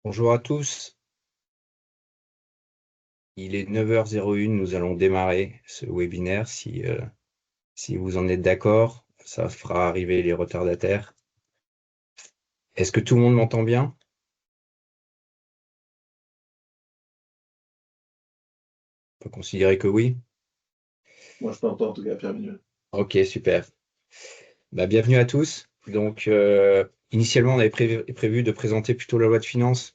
Bonjour à tous, il est 9h01, nous allons démarrer ce webinaire. Si vous en êtes d'accord, ça fera arriver les retardataires. Est-ce que tout le monde m'entend bien? On peut considérer que oui. Moi, je t'entends en tout cas, Pierre-Emmanuel. Ok, super. Bienvenue à tous. Donc, initialement, on avait prévu de présenter plutôt la loi de finances.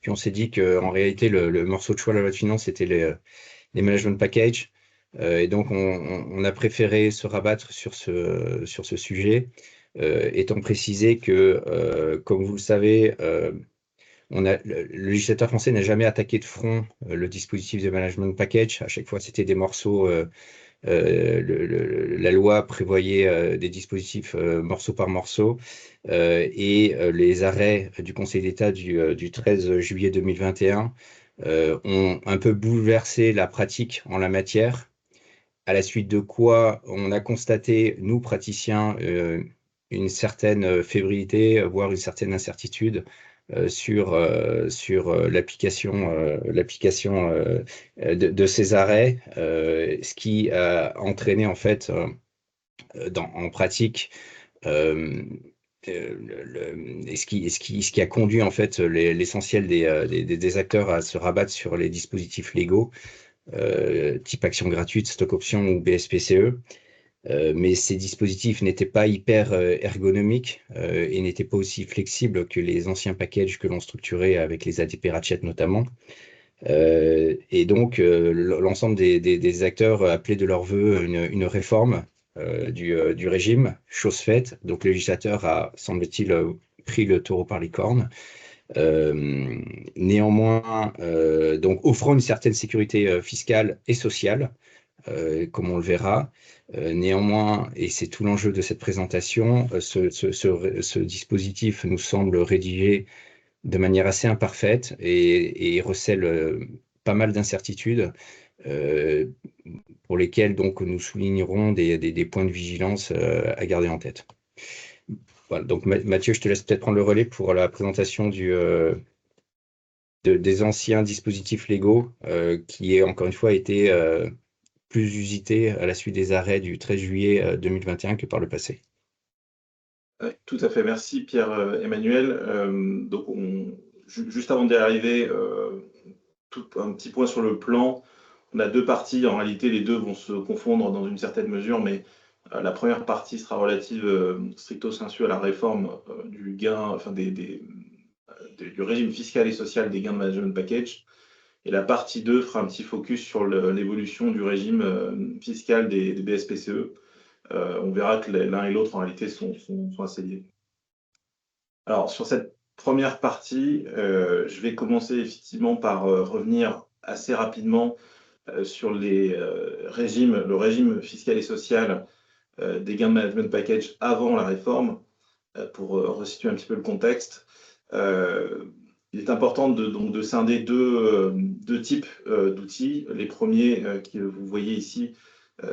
Puis on s'est dit qu'en réalité, le morceau de choix de la loi de finances, c'était les management packages. Et donc, on a préféré se rabattre sur ce sujet, étant précisé que, comme vous le savez, le législateur français n'a jamais attaqué de front le dispositif de management package. À chaque fois, c'était des morceaux. La loi prévoyait des dispositifs morceau par morceau, et les arrêts du Conseil d'État du 13 juillet 2021 ont un peu bouleversé la pratique en la matière, à la suite de quoi on a constaté, nous praticiens, une certaine fébrilité, voire une certaine incertitude sur l'application de ces arrêts, ce qui a entraîné en fait en pratique et ce qui a conduit en fait l'essentiel des acteurs à se rabattre sur les dispositifs légaux, type action gratuite, stock option ou BSPCE. Mais ces dispositifs n'étaient pas hyper ergonomiques et n'étaient pas aussi flexibles que les anciens packages que l'on structurait avec les ATP Ratchet notamment. Et donc, l'ensemble des acteurs appelaient de leur vœu une réforme du régime, chose faite. Donc, le législateur a, semble-t-il, pris le taureau par les cornes. Néanmoins, donc offrant une certaine sécurité fiscale et sociale, comme on le verra. Néanmoins, et c'est tout l'enjeu de cette présentation, ce dispositif nous semble rédigé de manière assez imparfaite et recèle pas mal d'incertitudes, euh, pour lesquelles donc nous soulignerons des points de vigilance à garder en tête. Voilà, donc Mathieu, je te laisse peut-être prendre le relais pour la présentation des anciens dispositifs légaux, qui encore une fois été plus usité à la suite des arrêts du 13 juillet 2021 que par le passé. Tout à fait, merci Pierre-Emmanuel. Donc, juste avant d'y arriver, un petit point sur le plan. On a deux parties, en réalité les deux vont se confondre dans une certaine mesure, mais la première partie sera relative stricto sensu à la réforme du gain, enfin du régime fiscal et social des gains de management package. Et la partie 2 fera un petit focus sur l'évolution du régime fiscal des BSPCE. On verra que l'un et l'autre, en réalité, sont assez liés. Alors, sur cette première partie, je vais commencer effectivement par revenir assez rapidement sur le régime fiscal et social des gains de management package avant la réforme, pour resituer un petit peu le contexte. Il est important donc de scinder deux types d'outils. Les premiers que vous voyez ici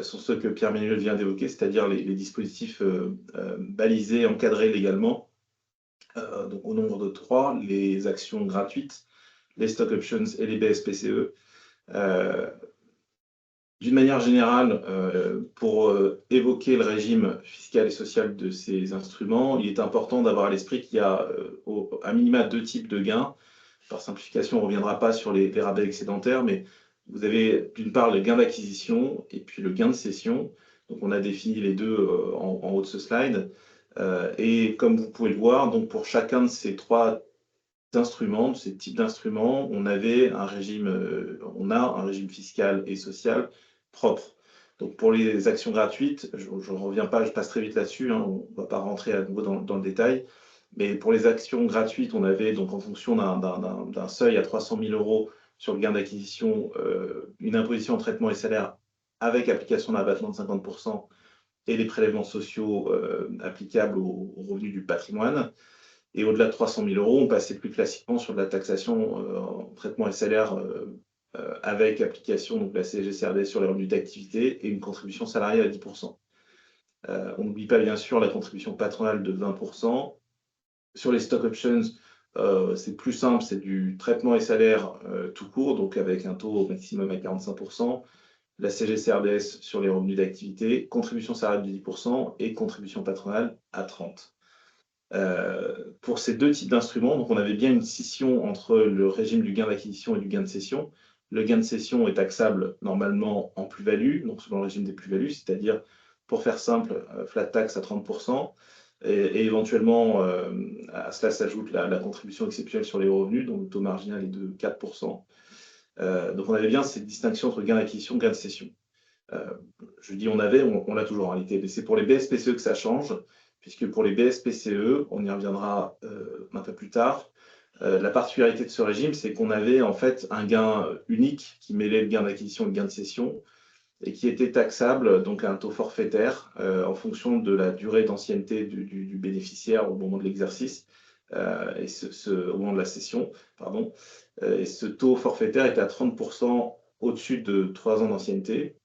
sont ceux que Pierre-Emmanuel vient d'évoquer, c'est-à-dire les dispositifs balisés, encadrés légalement. Donc au nombre de 3, les actions gratuites, les stock options et les BSPCE. D'une manière générale, pour évoquer le régime fiscal et social de ces instruments, il est important d'avoir à l'esprit qu'il y a à minima deux types de gains. Par simplification, on ne reviendra pas sur les rabais excédentaires, mais vous avez d'une part le gain d'acquisition et puis le gain de cession. Donc on a défini les deux en haut de ce slide. Et comme vous pouvez le voir, donc pour chacun de ces trois instruments, de ces types d'instruments, on a un régime fiscal et social propre. Donc pour les actions gratuites, je ne reviens pas, je passe très vite là-dessus, hein, on ne va pas rentrer à nouveau dans le détail, mais pour les actions gratuites, on avait donc en fonction d'un seuil à 300 000 € sur le gain d'acquisition, une imposition en traitement et salaire avec application d'un abattement de 50% et les prélèvements sociaux applicables aux revenus du patrimoine. Et au-delà de 300 000 €, on passait plus classiquement sur de la taxation en traitement et salaire avec application, donc la CSG-CRD sur les revenus d'activité et une contribution salariale à 10%. On n'oublie pas bien sûr la contribution patronale de 20%. Sur les stock options, c'est plus simple, c'est du traitement et salaire tout court, donc avec un taux au maximum à 45%, la CGCRDS sur les revenus d'activité, contribution salariale de 10% et contribution patronale à 30%. Pour ces deux types d'instruments, donc on avait bien une scission entre le régime du gain d'acquisition et du gain de cession. Le gain de cession est taxable normalement en plus-value, donc selon le régime des plus-values, c'est-à-dire, pour faire simple, flat tax à 30%, et éventuellement à cela s'ajoute la contribution exceptionnelle sur les revenus, dont le taux marginal est de 4%. Donc on avait bien cette distinction entre gain d'acquisition et gain de cession. Je dis on l'a toujours en réalité, mais c'est pour les BSPCE que ça change, puisque pour les BSPCE, on y reviendra un peu plus tard, la particularité de ce régime, c'est qu'on avait en fait un gain unique qui mêlait le gain d'acquisition et le gain de cession, et qui était taxable donc à un taux forfaitaire en fonction de la durée d'ancienneté du bénéficiaire au moment de l'exercice, et au moment de la cession, pardon. Et ce taux forfaitaire était à 30% au-dessus de 3 ans d'ancienneté,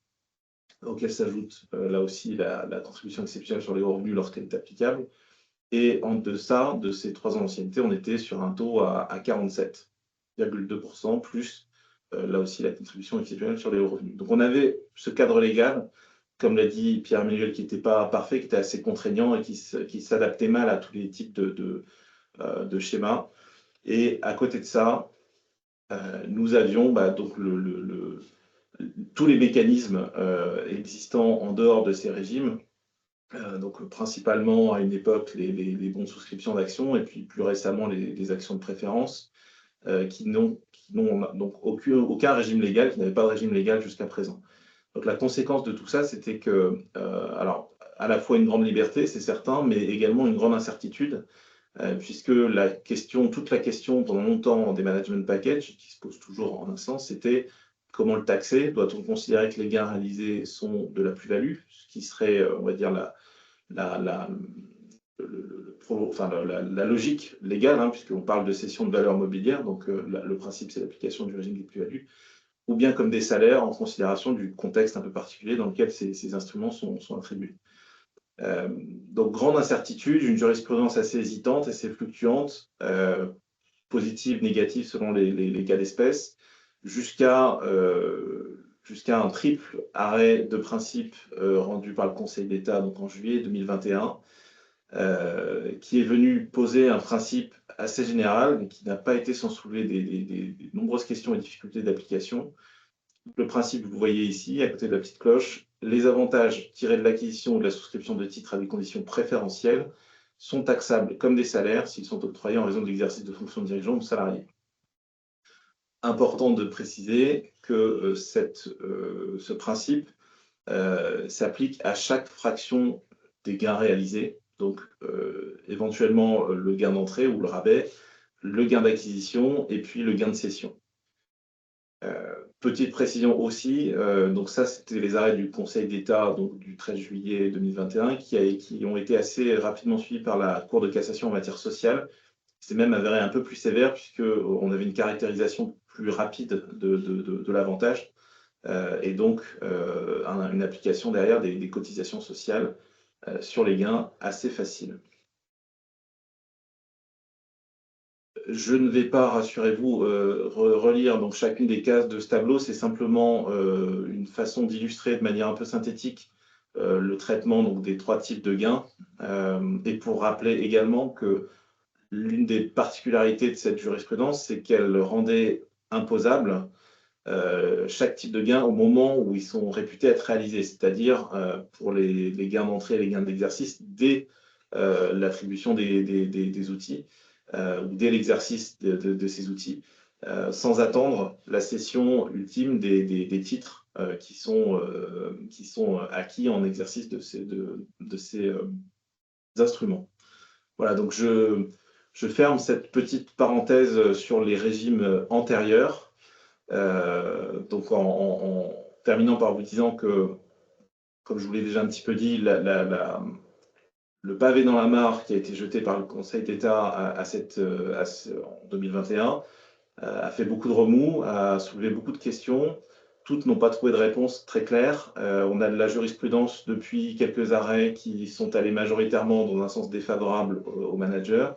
auquel s'ajoute là aussi la contribution exceptionnelle sur les revenus lorsqu'elle est applicable. Et en deçà de ces 3 ans d'ancienneté, on était sur un taux à 47,2%, plus là aussi la contribution exceptionnelle sur les revenus. Donc on avait ce cadre légal, comme l'a dit Pierre-Emmanuel, qui n'était pas parfait, qui était assez contraignant et qui s'adaptait mal à tous les types de schémas. Et à côté de ça, nous avions donc tous les mécanismes existants en dehors de ces régimes, donc principalement à une époque les bons de souscription d'actions et puis plus récemment les actions de préférence qui n'ont donc aucun régime légal, qui n'avaient pas de régime légal jusqu'à présent. Donc la conséquence de tout ça, c'était que, alors à la fois une grande liberté, c'est certain, mais également une grande incertitude, puisque toute la question pendant longtemps des management packages, qui se pose toujours en un sens, c'était comment le taxer? Doit-on considérer que les gains réalisés sont de la plus-value, ce qui serait, on va dire, la logique légale, hein, puisqu'on parle de cession de valeur mobilière, donc le principe, c'est l'application du régime des plus-values, ou bien comme des salaires en considération du contexte un peu particulier dans lequel ces instruments sont attribués. Donc, grande incertitude, une jurisprudence assez hésitante, assez fluctuante, positive, négative selon les cas d'espèce, jusqu'à un triple arrêt de principe rendu par le Conseil d'État donc en juillet 2021, qui est venu poser un principe assez général, mais qui n'a pas été sans soulever des nombreuses questions et difficultés d'application. Le principe, vous voyez ici, à côté de la petite cloche, les avantages tirés de l'acquisition ou de la souscription de titres à des conditions préférentielles sont taxables comme des salaires s'ils sont octroyés en raison de l'exercice de fonctions de dirigeant ou salarié. Important de préciser que ce principe s'applique à chaque fraction des gains réalisés, donc éventuellement le gain d'entrée ou le rabais, le gain d'acquisition et puis le gain de cession. Petite précision aussi, donc ça c'était les arrêts du Conseil d'État donc du 13 juillet 2021 qui ont été assez rapidement suivis par la Cour de cassation en matière sociale. C'est même avéré un peu plus sévère puisqu'on avait une caractérisation plus rapide de l'avantage et donc une application derrière des cotisations sociales sur les gains assez facile. Je ne vais pas, rassurez-vous, relire donc chacune des cases de ce tableau. C'est simplement une façon d'illustrer de manière un peu synthétique le traitement donc, des 3 types de gains. Et pour rappeler également que l'une des particularités de cette jurisprudence, c'est qu'elle rendait imposable chaque type de gain au moment où ils sont réputés être réalisés, c'est-à-dire pour les gains d'entrée et les gains d'exercice dès l'attribution des outils. Ou dès l'exercice de ces outils, sans attendre la cession ultime des titres qui sont acquis en exercice de ces instruments. Voilà, donc je ferme cette petite parenthèse sur les régimes antérieurs, donc en terminant par vous disant que, comme je vous l'ai déjà un petit peu dit, le pavé dans la mare qui a été jeté par le Conseil d'État en 2021 a fait beaucoup de remous, a soulevé beaucoup de questions. Toutes n'ont pas trouvé de réponse très claire. On a de la jurisprudence depuis quelques arrêts qui sont allés majoritairement dans un sens défavorable aux managers.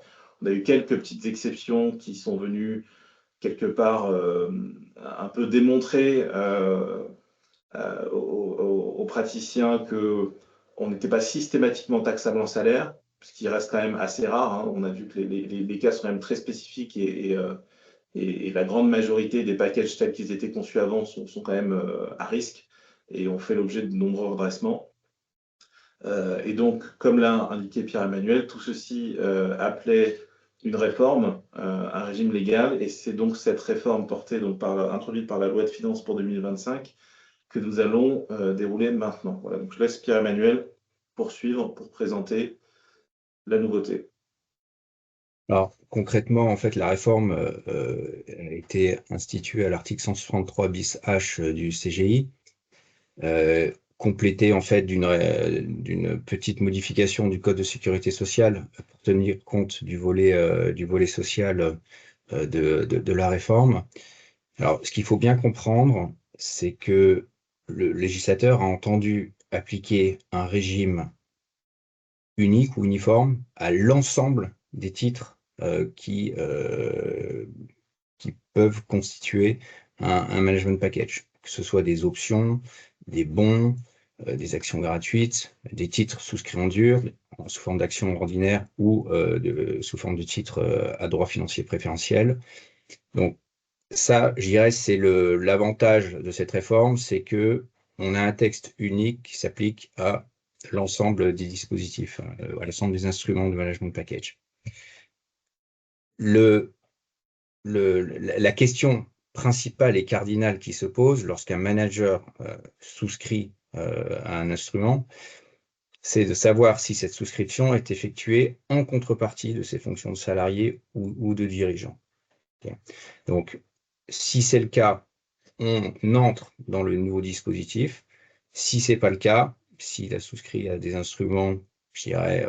On a eu quelques petites exceptions qui sont venues quelque part un peu démontrer aux praticiens qu'on n'était pas systématiquement taxable en salaire, ce qui reste quand même assez rare. Hein. On a vu que les cas sont quand même très spécifiques et la grande majorité des packages tels qu'ils étaient conçus avant sont quand même à risque et ont fait l'objet de nombreux redressements. Et donc, comme l'a indiqué Pierre-Emmanuel, tout ceci appelait une réforme, un régime légal, et c'est donc cette réforme introduite par la loi de finances pour 2025 que nous allons dérouler maintenant. Voilà, donc je laisse Pierre-Emmanuel poursuivre pour présenter la nouveauté. Alors, concrètement, en fait, la réforme a été instituée à l'article 163 bis H du CGI, complétée en fait d'une petite modification du Code de sécurité sociale pour tenir compte du volet social de la réforme. Alors, ce qu'il faut bien comprendre, c'est que le législateur a entendu appliquer un régime unique ou uniforme à l'ensemble des titres qui peuvent constituer un management package, que ce soit des options, des bons, des actions gratuites, des titres souscrits en dur, sous forme d'actions ordinaires ou sous forme de titres à droit financier préférentiel. Donc ça, je dirais, c'est l'avantage de cette réforme, c'est que on a un texte unique qui s'applique à l'ensemble des dispositifs, à l'ensemble des instruments de management package. La question principale et cardinale qui se pose lorsqu'un manager souscrit à un instrument, c'est de savoir si cette souscription est effectuée en contrepartie de ses fonctions de salarié ou de dirigeant. Okay. Donc, si c'est le cas, on entre dans le nouveau dispositif. Si ce n'est pas le cas, s'il a souscrit à des instruments, je dirais,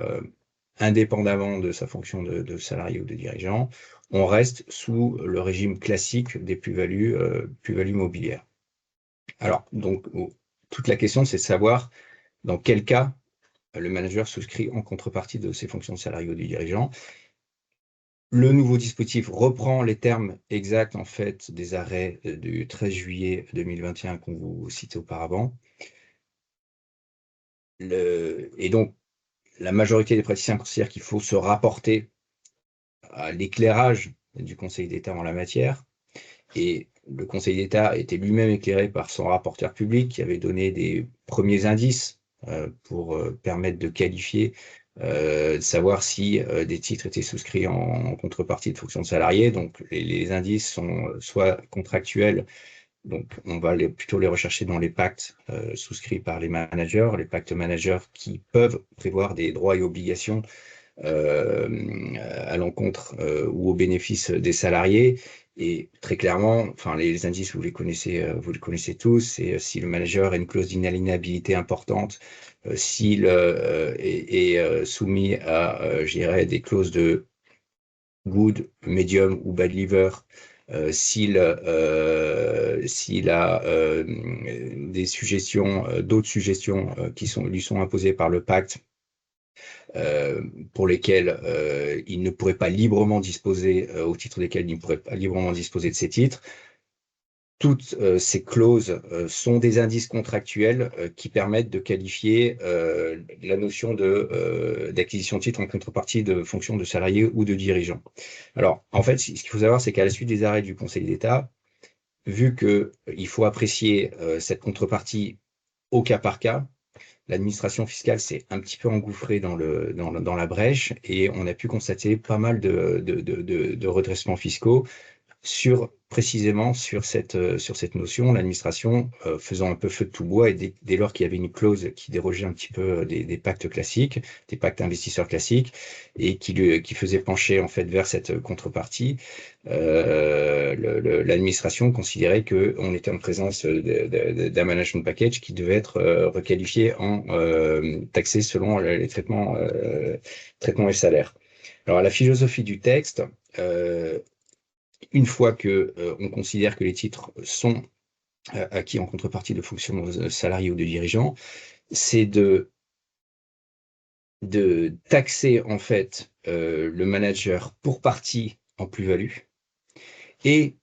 indépendamment de sa fonction de salarié ou de dirigeant, on reste sous le régime classique des plus-values mobilières. Alors, donc, toute la question, c'est de savoir dans quel cas le manager souscrit en contrepartie de ses fonctions de salarié ou de dirigeant. Le nouveau dispositif reprend les termes exacts en fait des arrêts du 13 juillet 2021 qu'on vous citait auparavant. Et donc, la majorité des praticiens considèrent qu'il faut se rapporter à l'éclairage du Conseil d'État en la matière. Et le Conseil d'État était lui-même éclairé par son rapporteur public qui avait donné des premiers indices pour permettre de qualifier, de savoir si des titres étaient souscrits en contrepartie de fonctions de salariés. Donc les indices sont soit contractuels, donc on va plutôt les rechercher dans les pactes souscrits par les pactes managers qui peuvent prévoir des droits et obligations à l'encontre ou au bénéfice des salariés. Et très clairement, enfin les indices vous les connaissez tous. C'est si le manager a une clause d'inaliénabilité importante, s'il est soumis à, je dirais, des clauses de good, medium ou bad liver, s'il a des suggestions, d'autres suggestions qui lui sont imposées par le pacte, pour lesquels il ne pourrait pas librement disposer, au titre desquels il ne pourrait pas librement disposer de ces titres. Toutes ces clauses sont des indices contractuels qui permettent de qualifier la notion d'acquisition de titres en contrepartie de fonctions de salarié ou de dirigeant. Alors, en fait, ce qu'il faut savoir, c'est qu'à la suite des arrêts du Conseil d'État, vu qu'il faut apprécier cette contrepartie au cas par cas, l'administration fiscale s'est un petit peu engouffrée dans la brèche et on a pu constater pas mal de redressements fiscaux précisément sur cette notion, l'administration faisant un peu feu de tout bois, et dès lors qu'il y avait une clause qui dérogeait un petit peu des pactes classiques, des pactes investisseurs classiques, et qui faisait pencher en fait vers cette contrepartie, l'administration considérait qu'on était en présence d'un management package qui devait être requalifié en taxé selon les traitements et salaires. Alors, la philosophie du texte, une fois que on considère que les titres sont acquis en contrepartie de fonctions salariés ou de dirigeants, c'est de de taxer en fait le manager pour partie en plus-value et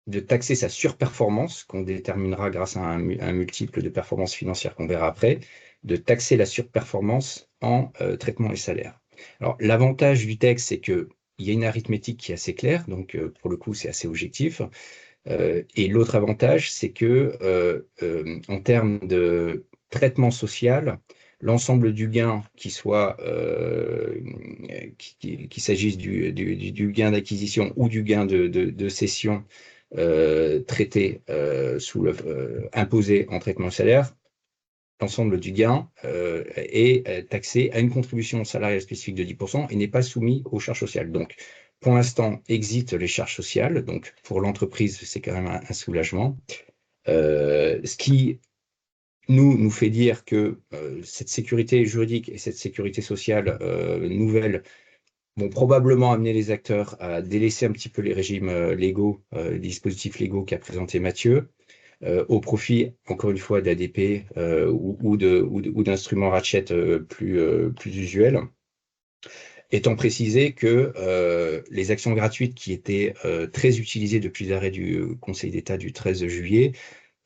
de taxer sa surperformance, qu'on déterminera grâce à un multiple de performance financière qu'on verra après, de taxer la surperformance en traitement et salaire. Alors, l'avantage du texte, c'est qu'il y a une arithmétique qui est assez claire, donc pour le coup, c'est assez objectif. Et l'autre avantage, c'est que en termes de traitement social, l'ensemble du gain, qu'il s'agisse du gain d'acquisition ou du gain de cession traité imposé en traitement salaire, l'ensemble du gain est taxé à une contribution salariale spécifique de 10% et n'est pas soumis aux charges sociales. Donc, pour l'instant, exit les charges sociales. Donc, pour l'entreprise, c'est quand même un soulagement. Ce qui nous fait dire que cette sécurité juridique et cette sécurité sociale nouvelle vont probablement amener les acteurs à délaisser un petit peu les régimes légaux, les dispositifs légaux qu'a présenté Mathieu, au profit, encore une fois, d'ADP ou d'instruments ratchet plus usuels. Étant précisé que les actions gratuites qui étaient très utilisées depuis l'arrêt du Conseil d'État du 13 juillet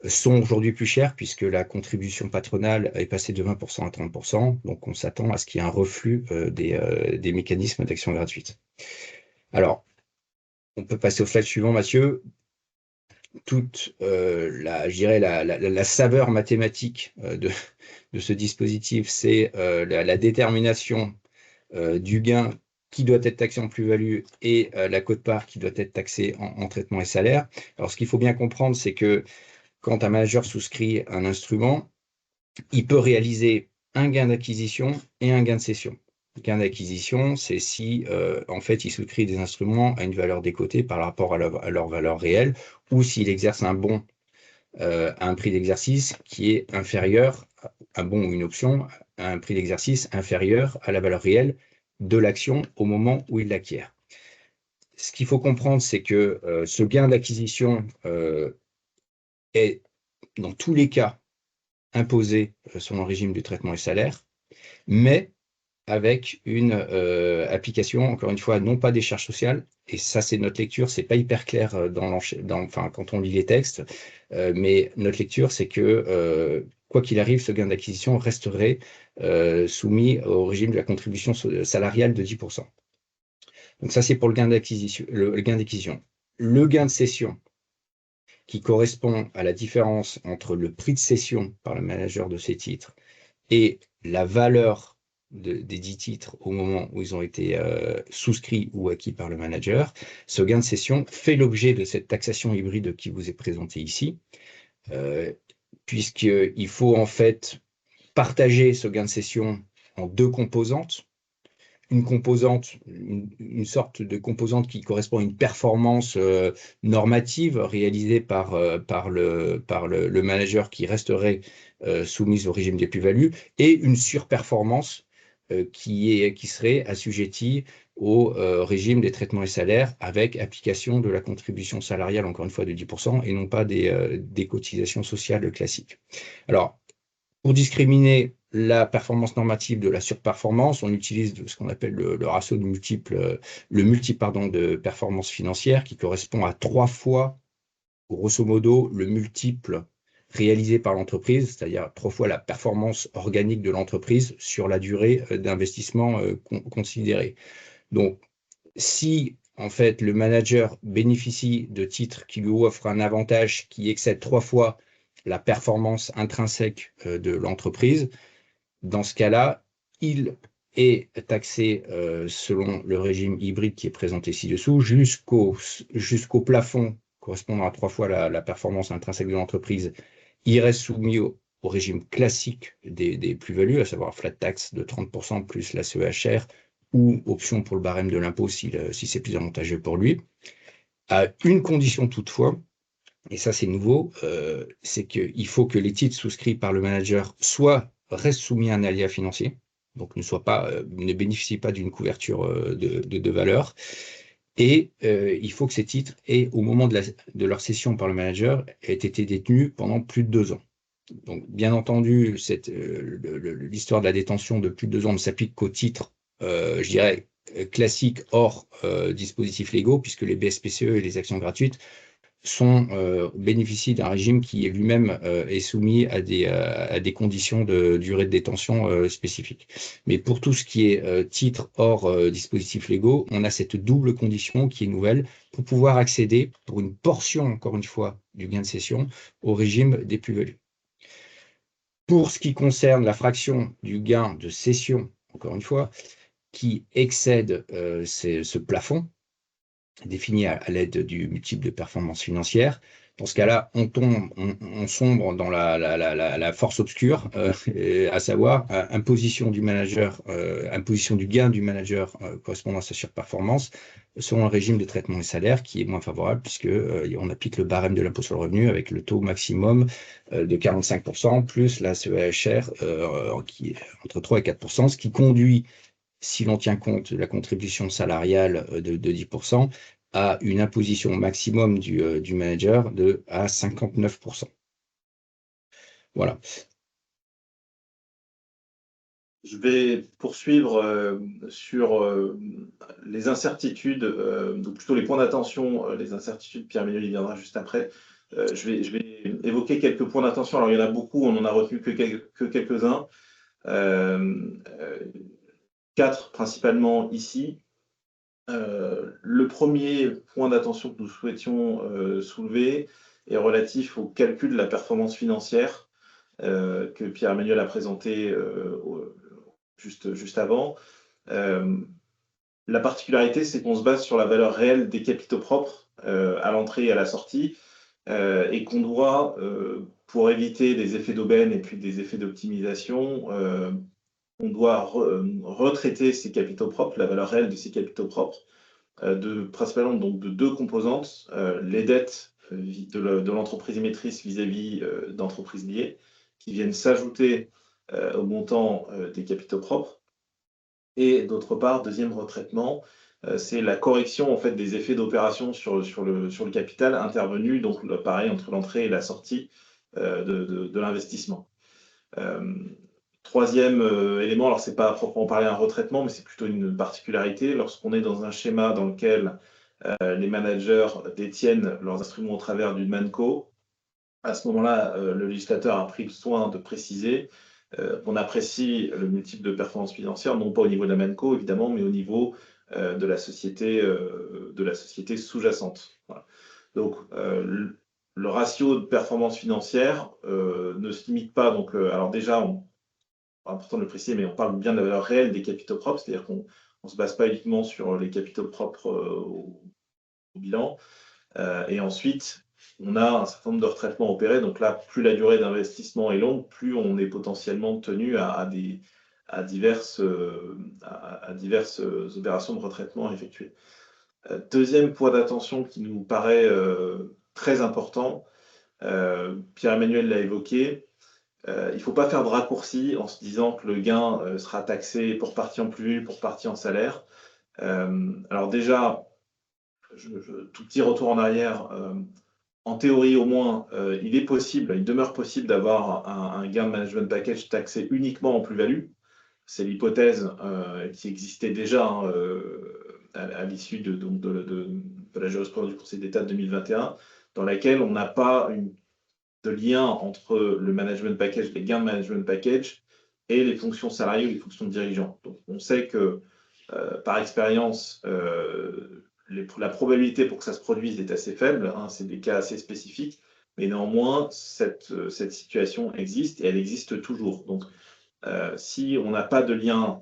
sont aujourd'hui plus chères puisque la contribution patronale est passée de 20% à 30%. Donc, on s'attend à ce qu'il y ait un reflux des mécanismes d'action gratuite. Alors, on peut passer au slide suivant, Mathieu. Toute la saveur mathématique de ce dispositif, c'est la détermination du gain qui doit être taxé en plus-value et la quote-part qui doit être taxée en traitement et salaire. Alors, ce qu'il faut bien comprendre, c'est que quand un manager souscrit un instrument, il peut réaliser un gain d'acquisition et un gain de cession. Le gain d'acquisition, c'est si, en fait, il souscrit des instruments à une valeur décotée par rapport à leur valeur réelle, ou s'il exerce un bon à un prix d'exercice qui est inférieur, un bon ou une option, à un prix d'exercice inférieur à la valeur réelle de l'action au moment où il l'acquiert. Ce qu'il faut comprendre, c'est que ce gain d'acquisition est, dans tous les cas, imposé selon le régime du traitement et salaire, mais avec une application, encore une fois, non pas des charges sociales, et ça c'est notre lecture, c'est pas hyper clair quand on lit les textes, mais notre lecture c'est que quoi qu'il arrive, ce gain d'acquisition resterait soumis au régime de la contribution salariale de 10%. Donc ça c'est pour le gain d'acquisition. Le gain de cession, qui correspond à la différence entre le prix de cession par le manager de ces titres et la valeur des 10 titres au moment où ils ont été souscrits ou acquis par le manager. Ce gain de cession fait l'objet de cette taxation hybride qui vous est présentée ici, puisqu'il faut en fait partager ce gain de cession en deux composantes. Une sorte de composante qui correspond à une performance normative réalisée par le manager qui resterait soumise au régime des plus-values, et une surperformance qui serait assujettie au régime des traitements et salaires avec application de la contribution salariale, encore une fois, de 10% et non pas des cotisations sociales classiques. Alors, pour discriminer la performance normative de la surperformance, on utilise ce qu'on appelle le ratio de multiple, de performance financière qui correspond à 3 fois, grosso modo, le multiple réalisé par l'entreprise, c'est-à-dire 3 fois la performance organique de l'entreprise sur la durée d'investissement considérée. Donc, si en fait le manager bénéficie de titres qui lui offrent un avantage qui excède 3 fois la performance intrinsèque de l'entreprise, dans ce cas-là, il est taxé selon le régime hybride qui est présenté ci-dessous jusqu'au plafond correspondant à 3 fois la performance intrinsèque de l'entreprise. Il reste soumis au régime classique des plus-values, à savoir flat tax de 30% plus la CEHR ou option pour le barème de l'impôt si c'est plus avantageux pour lui. À une condition toutefois, et ça c'est nouveau, c'est qu'il faut que les titres souscrits par le manager restent soumis à un aléa financier, donc ne bénéficient pas d'une couverture de valeur, et il faut que ces titres au moment de leur cession par le manager, aient été détenus pendant plus de 2 ans. Donc, bien entendu, l'histoire de la détention de plus de 2 ans ne s'applique qu'aux titres, je dirais, classiques hors dispositifs légaux, puisque les BSPCE et les actions gratuites bénéficient d'un régime qui lui-même est soumis à des conditions de durée de détention spécifiques. Mais pour tout ce qui est titres hors dispositifs légaux, on a cette double condition qui est nouvelle pour pouvoir accéder, pour une portion, encore une fois, du gain de cession, au régime des plus-values. Pour ce qui concerne la fraction du gain de cession, encore une fois, qui excède ce plafond, défini à l'aide du multiple de performance financière, dans ce cas-là, on sombre dans la force obscure, à savoir imposition du manager, imposition du gain du manager correspondant à sa surperformance, selon le régime de traitement des salaires qui est moins favorable, puisque on applique le barème de l'impôt sur le revenu avec le taux maximum de 45%, plus la CEHR qui est entre 3 et 4%, ce qui conduit, si l'on tient compte de la contribution salariale de 10%, à une imposition maximum du manager à 59%. Voilà. Je vais poursuivre sur les incertitudes, donc plutôt les points d'attention, les incertitudes. Pierre-Emmanuel y viendra juste après. Je vais évoquer quelques points d'attention. Alors, il y en a beaucoup, on n'en a retenu que quelques-uns. 4 principalement ici. Le premier point d'attention que nous souhaitions soulever est relatif au calcul de la performance financière que Pierre-Emmanuel a présenté juste avant. La particularité, c'est qu'on se base sur la valeur réelle des capitaux propres à l'entrée et à la sortie, et qu'on doit, pour éviter des effets d'aubaine et puis des effets d'optimisation, on doit retraiter ces capitaux propres, la valeur réelle de ces capitaux propres, principalement donc de 2 composantes, les dettes de l'entreprise émettrice vis-à-vis d'entreprises liées, qui viennent s'ajouter au montant des capitaux propres. Et d'autre part, deuxième retraitement, c'est la correction en fait des effets d'opération sur le capital intervenu, donc pareil, entre l'entrée et la sortie de l'investissement. Troisième élément, alors c'est pas à proprement parler un retraitement, mais c'est plutôt une particularité. Lorsqu'on est dans un schéma dans lequel les managers détiennent leurs instruments au travers d'une ManCo, à ce moment-là, le législateur a pris le soin de préciser qu'on apprécie le multiple de performance financière, non pas au niveau de la ManCo, évidemment, mais au niveau de la société sous-jacente. Voilà. Donc, le ratio de performance financière ne se limite pas. Donc, alors déjà, important de le préciser, mais on parle bien de la valeur réelle des capitaux propres, c'est-à-dire qu'on ne se base pas uniquement sur les capitaux propres au bilan. Et ensuite, on a un certain nombre de retraitements opérés. Donc là, plus la durée d'investissement est longue, plus on est potentiellement tenu à diverses opérations de retraitement effectuées. Deuxième point d'attention qui nous paraît très important, Pierre-Emmanuel l'a évoqué, il ne faut pas faire de raccourcis en se disant que le gain sera taxé pour partie en plus, pour partie en salaire. Alors déjà, tout petit retour en arrière, en théorie au moins, il demeure possible d'avoir un gain de management package taxé uniquement en plus-value. C'est l'hypothèse qui existait déjà à l'issue de la jurisprudence du Conseil d'État de 2021, dans laquelle on n'a pas de lien entre le management package, les gains de management package et les fonctions salariées ou les fonctions de dirigeants. Donc, on sait que, par expérience, la probabilité pour que ça se produise est assez faible, c'est des cas assez spécifiques, mais néanmoins, cette situation existe et elle existe toujours. Donc, si on n'a pas de lien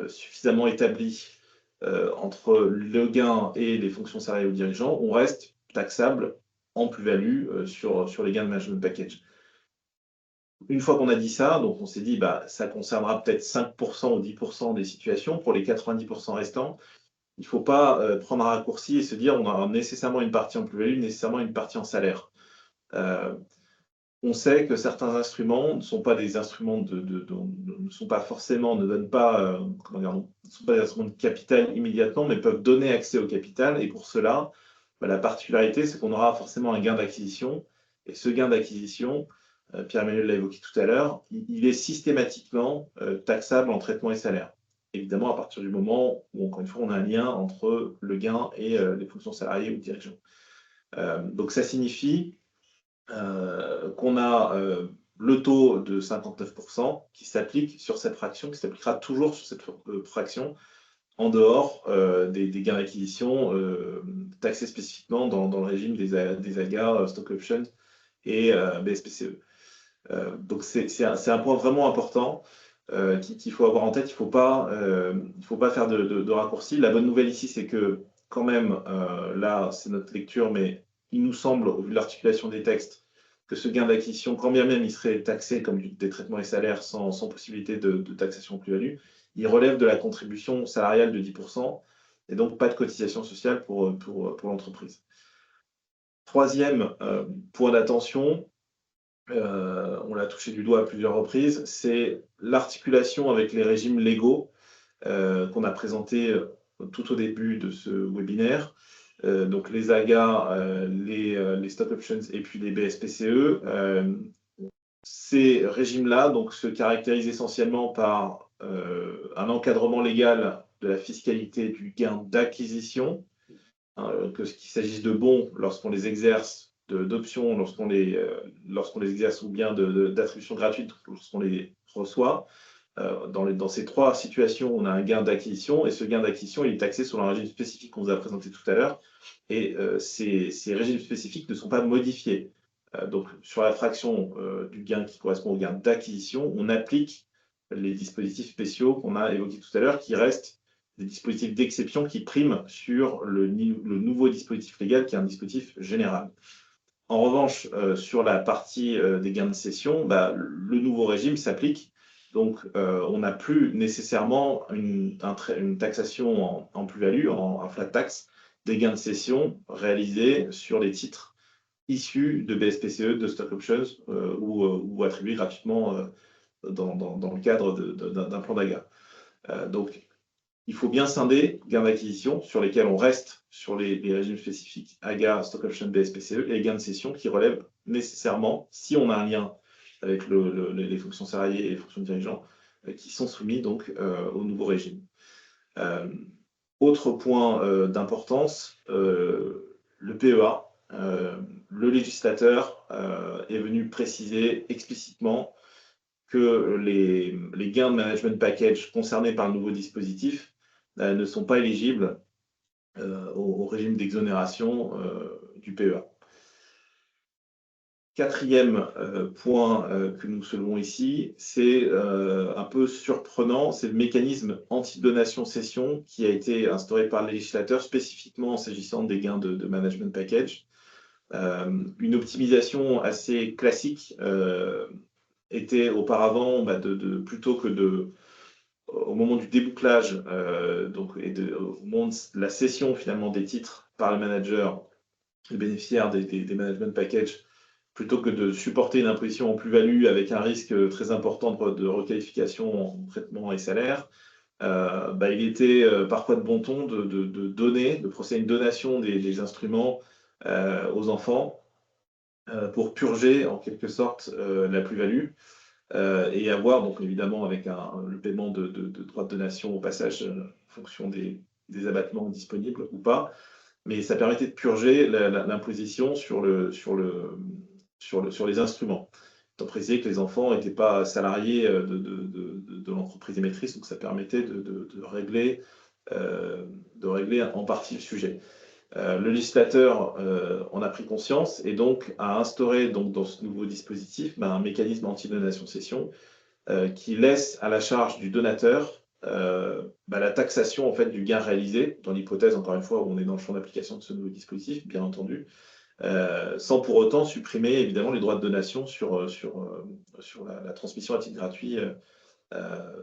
suffisamment établi entre le gain et les fonctions salariées ou dirigeants, on reste taxable en plus-value sur les gains de management package. Une fois qu'on a dit ça, donc on s'est dit ça concernera peut-être 5% ou 10% des situations. Pour les 90% restants, il ne faut pas prendre un raccourci et se dire on a nécessairement une partie en plus-value, nécessairement une partie en salaire. On sait que certains instruments ne sont pas des instruments ne sont pas forcément, ne donnent pas, ne sont pas des instruments de capital immédiatement, mais peuvent donner accès au capital. Et pour cela, la particularité, c'est qu'on aura forcément un gain d'acquisition. Et ce gain d'acquisition, Pierre-Emmanuel l'a évoqué tout à l'heure, il est systématiquement taxable en traitement et salaire. Évidemment, à partir du moment où, encore une fois, on a un lien entre le gain et les fonctions salariées ou dirigeants. Donc ça signifie qu'on a le taux de 59% qui s'applique sur cette fraction, qui s'appliquera toujours sur cette fraction, en dehors des gains d'acquisition taxés spécifiquement dans le régime des AGA, Stock Options et BSPCE. Donc c'est un point vraiment important qu'il faut avoir en tête. Il ne faut pas faire de raccourcis. La bonne nouvelle ici, c'est que quand même, là, c'est notre lecture, mais il nous semble, au vu de l'articulation des textes, que ce gain d'acquisition, quand bien même il serait taxé comme des traitements et salaires sans possibilité de taxation plus-value, il relève de la contribution salariale de 10%, et donc pas de cotisation sociale pour l'entreprise. Troisième point d'attention, on l'a touché du doigt à plusieurs reprises, c'est l'articulation avec les régimes légaux qu'on a présentés tout au début de ce webinaire. Donc les AGA, les stock options et puis les BSPCE. Ces régimes-là se caractérisent essentiellement par un encadrement légal de la fiscalité du gain d'acquisition, qu'il s'agisse de bons lorsqu'on les exerce, d'options lorsqu'on les exerce, ou bien d'attributions gratuites lorsqu'on les reçoit. Dans ces trois situations, on a un gain d'acquisition, et ce gain d'acquisition il est taxé sur un régime spécifique qu'on vous a présenté tout à l'heure, et ces régimes spécifiques ne sont pas modifiés. Donc, sur la fraction du gain qui correspond au gain d'acquisition, on applique les dispositifs spéciaux qu'on a évoqués tout à l'heure, qui restent des dispositifs d'exception qui priment sur le nouveau dispositif légal, qui est un dispositif général. En revanche, sur la partie des gains de cession, le nouveau régime s'applique. Donc, on n'a plus nécessairement une taxation en plus-value, en flat tax, des gains de cession réalisés sur les titres issus de BSPCE, de stock options ou attribués gratuitement dans le cadre d'un plan d'AGA. Donc, il faut bien scinder gains d'acquisition sur lesquels on reste sur les régimes spécifiques AGA, stock option, BSPCE, et les gains de cession qui relèvent nécessairement, si on a un lien avec les fonctions salariées et les fonctions dirigeants, qui sont soumis donc au nouveau régime. Autre point d'importance, le PEA. Le législateur est venu préciser explicitement que les gains de management package concernés par le nouveau dispositif ne sont pas éligibles au régime d'exonération du PEA. Quatrième point que nous soulevons ici, c'est un peu surprenant, c'est le mécanisme anti-donation-cession qui a été instauré par le législateur spécifiquement s'agissant des gains de management package. Une optimisation assez classique était auparavant plutôt que au moment du débouclage au moment de la cession finalement des titres par le manager, le bénéficiaire des management packages, plutôt que de supporter une imposition en plus-value avec un risque très important de requalification en traitement et salaire, il était parfois de bon ton de procéder à une donation des instruments aux enfants pour purger en quelque sorte la plus-value et avoir donc évidemment avec le paiement de droits de donation au passage en fonction des abattements disponibles ou pas, mais ça permettait de purger l'imposition sur les instruments. Étant précisé que les enfants n'étaient pas salariés de l'entreprise émettrice, donc ça permettait de régler en partie le sujet. Le législateur en a pris conscience et donc a instauré dans ce nouveau dispositif un mécanisme anti-donation-cession qui laisse à la charge du donateur la taxation en fait, du gain réalisé, dans l'hypothèse, encore une fois, où on est dans le champ d'application de ce nouveau dispositif, bien entendu, sans pour autant supprimer évidemment les droits de donation sur la transmission à titre gratuit,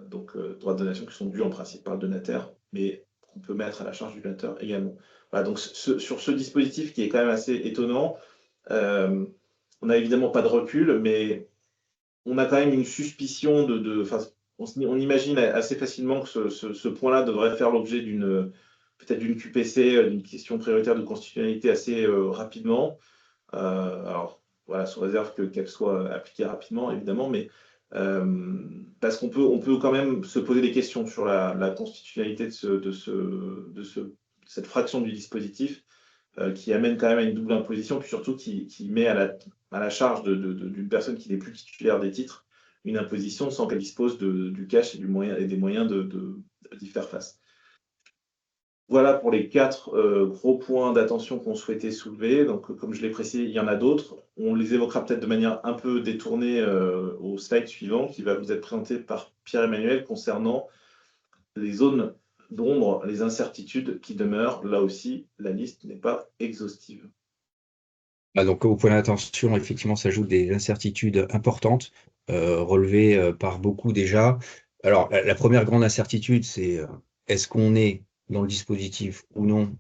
droits de donation qui sont dus en principe par le donataire, mais qu'on peut mettre à la charge du donateur également. Voilà, donc sur ce dispositif qui est quand même assez étonnant, on n'a évidemment pas de recul, mais on a quand même une suspicion on imagine assez facilement que ce point-là devrait faire l'objet peut-être d'une QPC, d'une question prioritaire de constitutionnalité assez rapidement. Alors, voilà, sous réserve qu'elle soit appliquée rapidement, évidemment, mais parce on peut quand même se poser des questions sur la constitutionnalité de cette fraction du dispositif qui amène quand même à une double imposition, puis surtout qui met à la charge d'une personne qui n'est plus titulaire des titres une imposition sans qu'elle dispose du cash et des moyens d'y faire face. Voilà pour les 4 gros points d'attention qu'on souhaitait soulever. Donc, comme je l'ai précisé, il y en a d'autres. On les évoquera peut-être de manière un peu détournée au slide suivant, qui va vous être présenté par Pierre-Emmanuel concernant les zones d'ombre, les incertitudes qui demeurent. Là aussi, la liste n'est pas exhaustive. Donc, au point d'attention, effectivement, s'ajoutent des incertitudes importantes, relevées par beaucoup déjà. Alors, la première grande incertitude, c'est est-ce qu'on est dans le dispositif ou non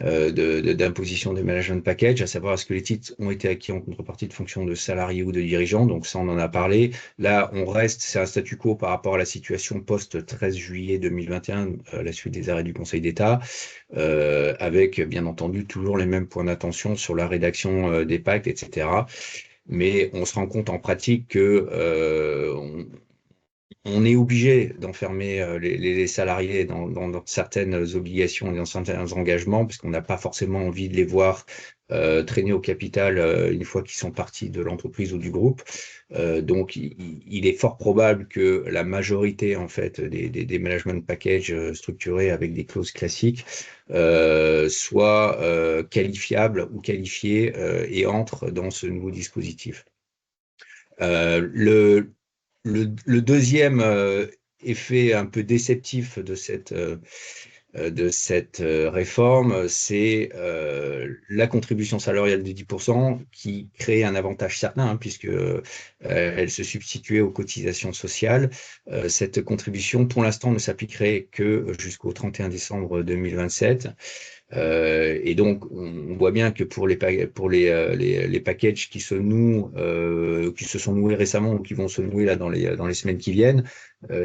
d'imposition des management package, à savoir est-ce que les titres ont été acquis en contrepartie de fonctions de salariés ou de dirigeants. Donc ça, on en a parlé. Là, on reste, c'est un statu quo par rapport à la situation post-13 juillet 2021, à la suite des arrêts du Conseil d'État, avec bien entendu toujours les mêmes points d'attention sur la rédaction des pactes, etc. Mais on se rend compte en pratique que on est obligé d'enfermer les salariés dans certaines obligations et dans certains engagements, parce qu'on n'a pas forcément envie de les voir traîner au capital une fois qu'ils sont partis de l'entreprise ou du groupe. Donc, il est fort probable que la majorité en fait des management packages structurés avec des clauses classiques soient qualifiables ou qualifiés et entrent dans ce nouveau dispositif. Le deuxième effet un peu déceptif de cette réforme, c'est la contribution salariale de 10% qui crée un avantage certain, hein, puisque elle se substituait aux cotisations sociales. Cette contribution, pour l'instant, ne s'appliquerait que jusqu'au 31 décembre 2027. Et donc, on voit bien que pour les packages qui se nouent, qui se sont noués récemment ou qui vont se nouer là dans les semaines qui viennent,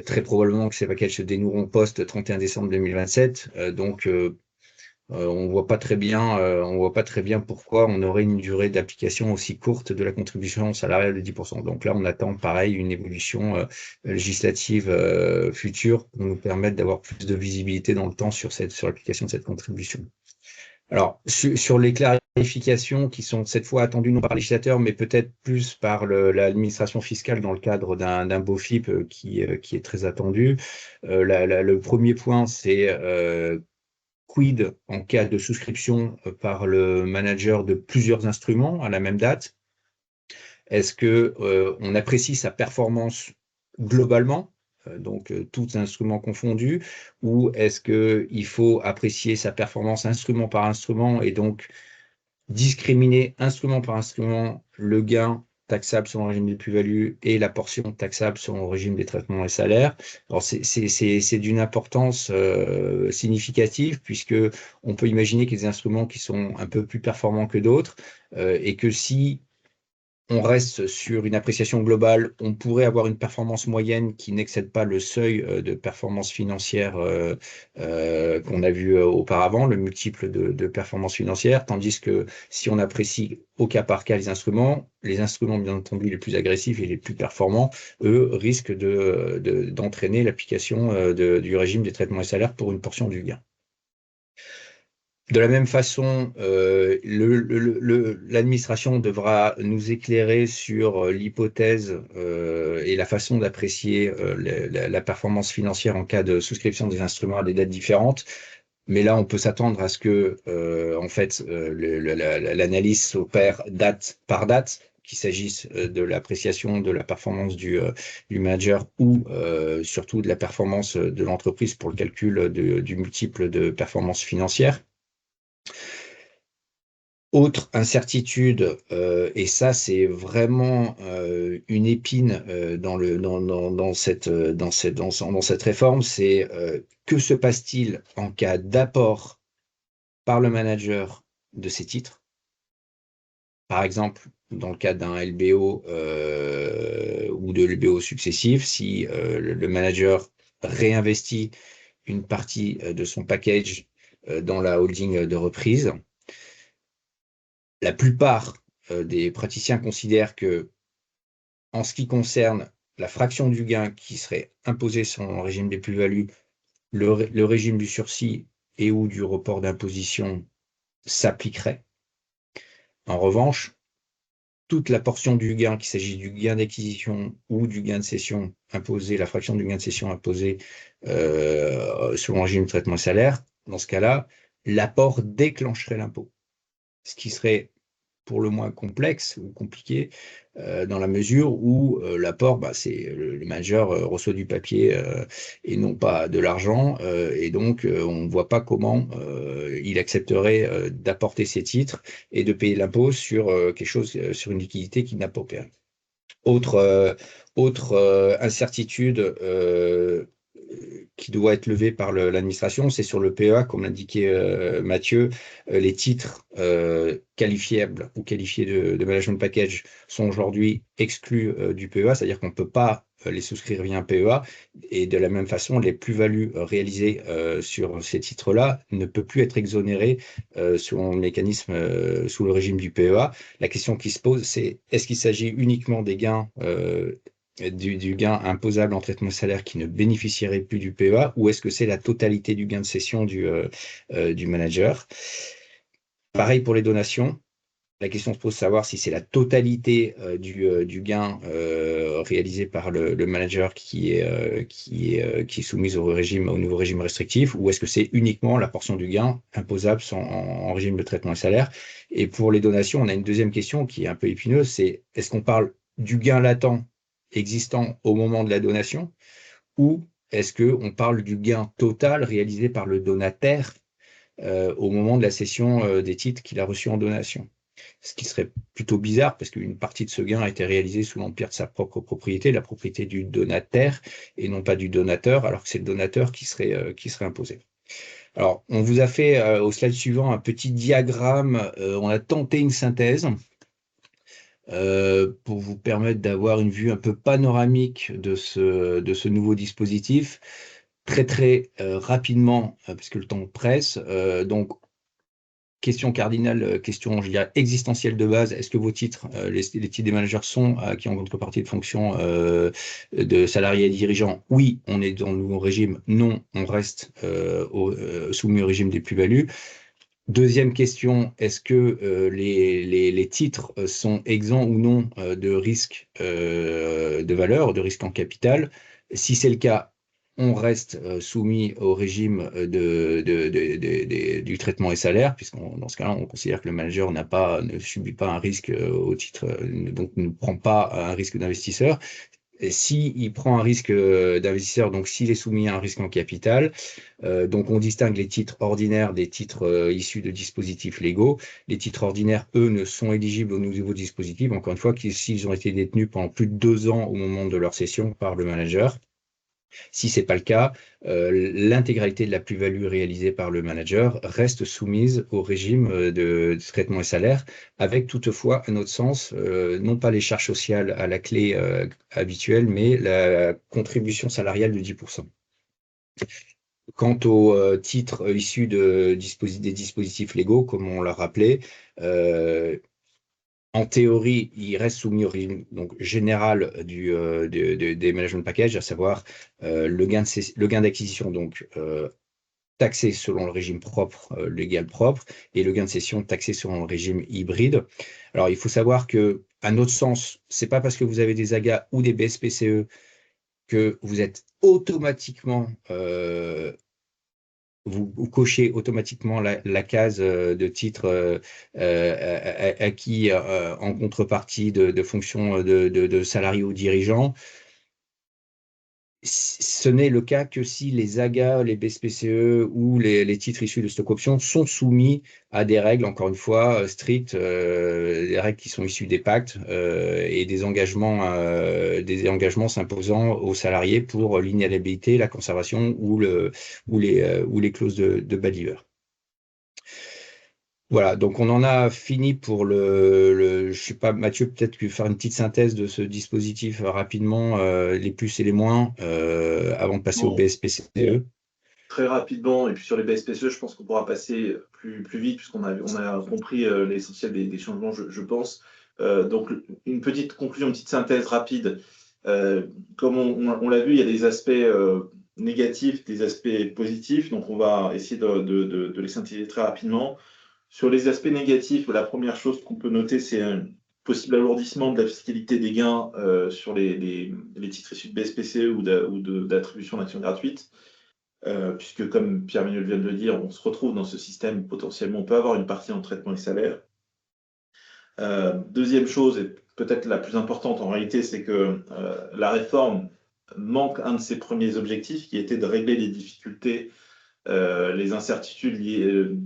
très probablement que ces packages se dénoueront post 31 décembre 2027. Donc, on voit pas très bien, pourquoi on aurait une durée d'application aussi courte de la contribution salariale de 10%. Donc là, on attend pareil une évolution législative future pour nous permettre d'avoir plus de visibilité dans le temps sur l'application de cette contribution. Alors, sur les clarifications qui sont cette fois attendues non par le législateur, mais peut-être plus par l'administration fiscale dans le cadre d'un BOFIP qui est très attendu. Le premier point, c'est quid en cas de souscription par le manager de plusieurs instruments à la même date? Est-ce que on apprécie sa performance globalement, donc tous instruments confondus, ou est-ce qu'il faut apprécier sa performance instrument par instrument et donc discriminer instrument par instrument le gain taxable selon le régime des plus-values et la portion taxable selon le régime des traitements et salaires? Alors c'est d'une importance significative, puisque on peut imaginer qu'il y a des instruments qui sont un peu plus performants que d'autres et que si on reste sur une appréciation globale, on pourrait avoir une performance moyenne qui n'excède pas le seuil de performance financière qu'on a vu auparavant, le multiple de performance financière, tandis que si on apprécie au cas par cas les instruments bien entendu les plus agressifs et les plus performants, eux, risquent d'entraîner l'application du régime des traitements et salaires pour une portion du gain. De la même façon, l'administration devra nous éclairer sur l'hypothèse et la façon d'apprécier la performance financière en cas de souscription des instruments à des dates différentes. Mais là, on peut s'attendre à ce que, en fait, l'analyse s'opère date par date, qu'il s'agisse de l'appréciation de la performance du manager ou surtout de la performance de l'entreprise pour le calcul du multiple de performance financière. Autre incertitude, et ça c'est vraiment une épine dans cette réforme, c'est que se passe-t-il en cas d'apport par le manager de ces titres? Par exemple, dans le cas d'un LBO ou de LBO successifs, si le manager réinvestit une partie de son package dans la holding de reprise. La plupart des praticiens considèrent que, en ce qui concerne la fraction du gain qui serait imposée sur le régime des plus-values, le régime du sursis et ou du report d'imposition s'appliquerait. En revanche, toute la portion du gain, qu'il s'agisse du gain d'acquisition ou du gain de cession imposé, la fraction du gain de cession imposée selon le régime de traitement et salaire, dans ce cas-là, l'apport déclencherait l'impôt. Ce qui serait pour le moins complexe ou compliqué, dans la mesure où l'apport, c'est le manager reçoit du papier et non pas de l'argent, et donc on ne voit pas comment il accepterait d'apporter ses titres et de payer l'impôt sur quelque chose, sur une liquidité qu'il n'a pas opérée. Autre incertitude qui doit être levée par l'administration, c'est sur le PEA, comme l'indiquait Mathieu. Les titres qualifiables ou qualifiés de management package sont aujourd'hui exclus du PEA, c'est-à-dire qu'on ne peut pas les souscrire via un PEA, et de la même façon, les plus-values réalisées sur ces titres-là ne peuvent plus être exonérées selon le mécanisme, sous le régime du PEA. La question qui se pose, c'est est-ce qu'il s'agit uniquement des gains du gain imposable en traitement de salaire qui ne bénéficierait plus du PEA, ou est-ce que c'est la totalité du gain de cession du manager? Pareil pour les donations. La question se pose de savoir si c'est la totalité du gain réalisé par le manager qui est soumise au nouveau régime restrictif, ou est-ce que c'est uniquement la portion du gain imposable en régime de traitement et salaire? Et pour les donations, on a une deuxième question qui est un peu épineuse, c'est est-ce qu'on parle du gain latent existant au moment de la donation, ou est-ce qu'on parle du gain total réalisé par le donataire au moment de la cession des titres qu'il a reçus en donation? Ce qui serait plutôt bizarre, parce qu'une partie de ce gain a été réalisée sous l'empire de sa propre propriété, la propriété du donataire, et non pas du donateur, alors que c'est le donateur qui serait imposé. Alors, on vous a fait au slide suivant un petit diagramme, on a tenté une synthèse pour vous permettre d'avoir une vue un peu panoramique de ce nouveau dispositif. Très rapidement, parce que le temps presse, donc question cardinale, question, je dirais, existentielle de base. Est-ce que vos titres, les titres des managers sont acquis en contrepartie de fonctions de salariés et dirigeants? Oui, on est dans le nouveau régime. Non, on reste soumis au régime des plus-values. Deuxième question, est-ce que les titres sont exempts ou non de risque de valeur, de risque en capital? Si c'est le cas, on reste soumis au régime du traitement et salaire, puisqu'on dans ce cas-là, on considère que le manager ne subit pas un risque au titre, donc ne prend pas un risque d'investisseur. S'il prend un risque d'investisseur, donc s'il est soumis à un risque en capital, donc on distingue les titres ordinaires des titres issus de dispositifs légaux. Les titres ordinaires, eux, ne sont éligibles au nouveau dispositif, encore une fois, s'ils ont été détenus pendant plus de 2 ans au moment de leur cession par le manager. Si ce n'est pas le cas, l'intégralité de la plus-value réalisée par le manager reste soumise au régime de traitement et salaire, avec toutefois, à notre sens, non pas les charges sociales à la clé habituelle, mais la contribution salariale de 10%. Quant aux titres issus des dispositifs légaux, comme on l'a rappelé, en théorie, il reste soumis au régime donc, général des management packages, à savoir le gain d'acquisition donc taxé selon le régime propre, légal propre, et le gain de cession taxé selon le régime hybride. Alors, il faut savoir que, à notre sens, c'est pas parce que vous avez des AGA ou des BSPCE que vous êtes automatiquement vous cochez automatiquement la case de titre acquis en contrepartie de fonctions de salariés ou dirigeants. Ce n'est le cas que si les AGA, les BSPCE ou les titres issus de stock options sont soumis à des règles, encore une fois, strictes, des règles qui sont issues des pactes et des engagements s'imposant aux salariés pour l'inaliénabilité, la conservation ou les clauses de bad leaver. Voilà, donc on en a fini pour je sais pas, Mathieu, peut-être que faire une petite synthèse de ce dispositif rapidement, les plus et les moins, avant de passer au BSPCE. Très rapidement, et puis sur les BSPCE, je pense qu'on pourra passer plus vite, puisqu'on a compris l'essentiel des changements, je pense. Donc, une petite conclusion, une petite synthèse rapide. Comme on l'a vu, il y a des aspects négatifs, des aspects positifs, donc on va essayer de les synthétiser très rapidement. Sur les aspects négatifs, la première chose qu'on peut noter, c'est un possible alourdissement de la fiscalité des gains sur les titres issus de BSPCE ou d'attribution d'actions gratuites. Puisque, comme Pierre-Emmanuel vient de le dire, on se retrouve dans ce système où potentiellement on peut avoir une partie en traitement et salaire. Deuxième chose, et peut-être la plus importante en réalité, c'est que la réforme manque un de ses premiers objectifs, qui était de régler les difficultés, les incertitudes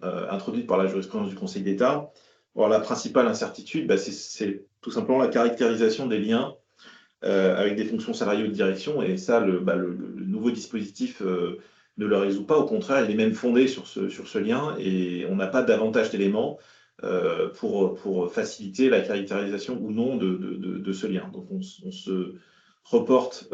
introduites par la jurisprudence du Conseil d'État. Alors, la principale incertitude, c'est tout simplement la caractérisation des liens avec des fonctions salariées ou de direction, et ça, le nouveau dispositif ne le résout pas. Au contraire, il est même fondé sur ce lien, et on n'a pas davantage d'éléments pour faciliter la caractérisation ou non de ce lien. Donc on se reporte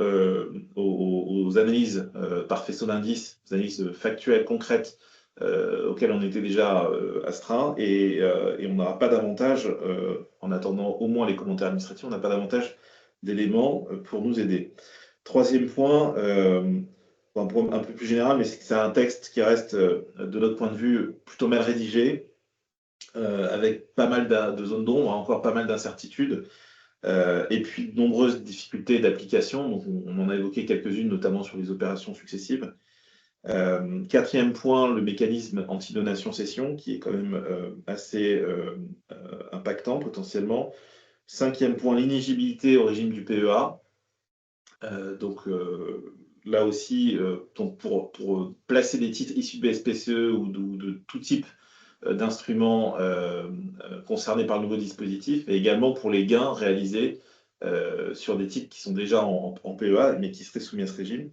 aux analyses par faisceau d'indices, aux analyses factuelles, concrètes, auxquelles on était déjà astreint, et on n'aura pas davantage, en attendant au moins les commentaires administratifs, on n'a pas davantage d'éléments pour nous aider. Troisième point, un point un peu plus général, mais c'est que c'est un texte qui reste, de notre point de vue, plutôt mal rédigé, avec pas mal de zones d'ombre, encore pas mal d'incertitudes, et puis de nombreuses difficultés d'application. Donc on en a évoqué quelques-unes, notamment sur les opérations successives. Quatrième point, le mécanisme anti-donation-cession, qui est quand même assez impactant potentiellement. Cinquième point, l'inéligibilité au régime du PEA. Là aussi, pour placer des titres issus de BSPCE ou de tout type d'instruments concernés par le nouveau dispositif, et également pour les gains réalisés sur des titres qui sont déjà en PEA, mais qui seraient soumis à ce régime.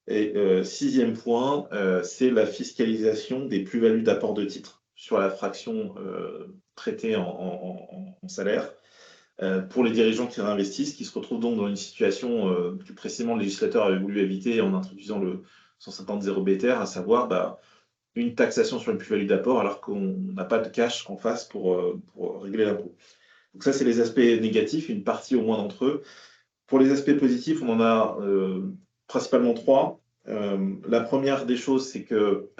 Et sixième point, c'est la fiscalisation des plus-values d'apport de titres sur la fraction traitée en salaire. Pour les dirigeants qui réinvestissent, qui se retrouvent donc dans une situation que précédemment le législateur avait voulu éviter en introduisant le 150.0 BTR, à savoir une taxation sur une plus-value d'apport alors qu'on n'a pas de cash en face pour régler l'impôt. Donc ça, c'est les aspects négatifs, une partie au moins d'entre eux. Pour les aspects positifs, on en a principalement trois. La première des choses, c'est que